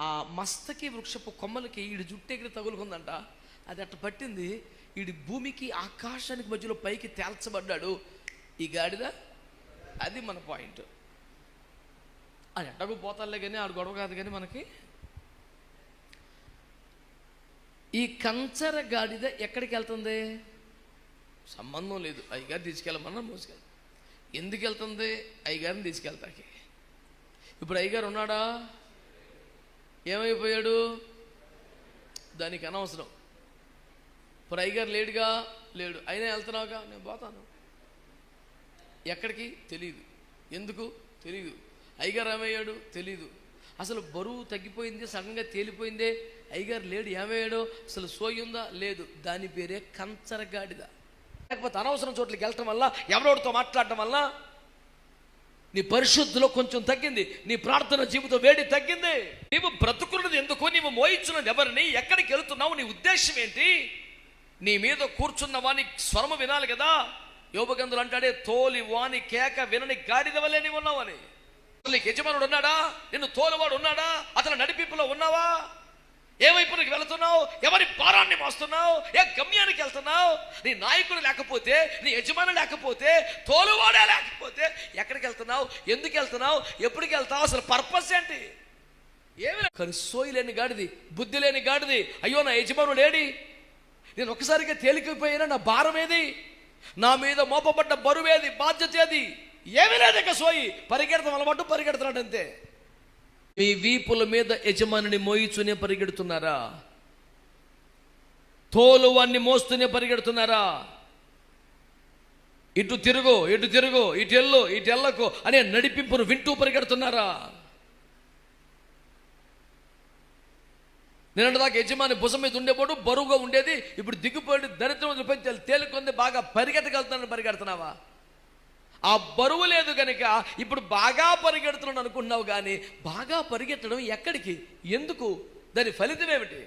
ఆ మస్తకి వృక్షపు కొమ్మలకి ఈడి జుట్టెగిరి తగులుకుందంట. అది అట్ట పట్టింది. ఈడి భూమికి ఆకాశానికి మధ్యలో పైకి తేల్చబడ్డాడు ఈ గాడిద. అది మన పాయింట్. అది ఎట్టకు పోతాలే కానీ ఆడు గొడవ కాదు. కానీ మనకి ఈ కంచర గాడిద ఎక్కడికి వెళ్తుంది? సంబంధం లేదు. అయ్యగారు తీసుకెళ్ళమన్నా మోసుకెళ్తా. ఎందుకు వెళ్తుంది? అయ్యగారిని తీసుకెళ్తాకి. ఇప్పుడు అయ్యగారు ఉన్నాడా? ఏమైపోయాడు? దానికి అనవసరం. ఇప్పుడు అయ్యగారు లేడుగా, లేడు. అయినా వెళ్తున్నావుగా, నేను పోతాను. ఎక్కడికి తెలియదు, ఎందుకు తెలియదు. అయ్యగారు ఏమయ్యాడు తెలియదు. అసలు బరువు తగ్గిపోయింది, సడన్గా తేలిపోయిందే. అయ్యగారు లేడు, ఏమయ్యాడో అసలు సోయి ఉందా? లేదు. దాని పేరే కంచర గాడిద. లేకపోతే అనవసరం చోట్లకి వెళ్ళటం వల్ల, ఎవరోడితో మాట్లాడటం వల్ల నీ పరిశుద్ధిలో కొంచెం తగ్గింది, నీ ప్రార్థన జీవితం వేడి తగ్గింది. నీవు బ్రతుకున్నది ఎందుకు? నీవు మోయించున్నది ఎవరిని? ఎక్కడికి వెళుతున్నావు? నీ ఉద్దేశం ఏంటి? నీ మీద కూర్చున్న వాని స్వరము వినాలి కదా. యోబు గ్రంథంలో అంటాడే, తోలి వాని కేక వినని గాడిద వల్లే నీవు ఉన్నావని. నీకు యజమానుడు ఉన్నాడా? నిన్ను తోలువాడు ఉన్నాడా? అతను నడిపింపులో ఉన్నావా? ఏ వైపునికి వెళుతున్నావు? ఎవరి భారాన్ని మోస్తున్నావు? ఏ గమ్యానికి వెళ్తున్నావు? నీ నాయకుడు లేకపోతే, నీ యజమాని లేకపోతే, తోలువాడే లేకపోతే ఎక్కడికి వెళ్తున్నావు? ఎందుకు వెళ్తున్నావు? ఎప్పటికి వెళ్తావు? అసలు పర్పస్ ఏంటి? ఏమి కానీ సోయి లేని గాడిది, బుద్ధి లేని గాడిది. అయ్యో నా యజమానుడు ఏడి? నేను ఒక్కసారిగా తేలికపోయినా నా భారం ఏది? నా మీద మోపబడ్డ బరువేది? బాధ్యత ఏది? ఏమీ లేదు. ఇక సోయి పరిగెడతాం అలవాటు, పరిగెడుతున్నాడు అంతే. మీ వీపుల మీద యజమానిని మోయిచునే పరిగెడుతున్నారా? తోలువాన్ని మోస్తూనే పరిగెడుతున్నారా? ఇటు తిరుగు, ఇటు తిరుగు, ఇటు ఎల్లు, ఇటు ఎల్లకు అనే నడిపింపును వింటూ పరిగెడుతున్నారా? నిన్నటి దాకా యజమాని భుజం మీద ఉండేవాడు, బరువుగా ఉండేది. ఇప్పుడు దిగిపోయి దరిద్రం తేలికొంది, బాగా పరిగెత్తగలుగుతానని పరిగెడుతున్నావా? ఆ బరువు లేదు కనుక ఇప్పుడు బాగా పరిగెడుతున్నాను అనుకుంటున్నావు. కానీ బాగా పరిగెత్తడం ఎక్కడికి? ఎందుకు? దాని ఫలితం ఏమిటి?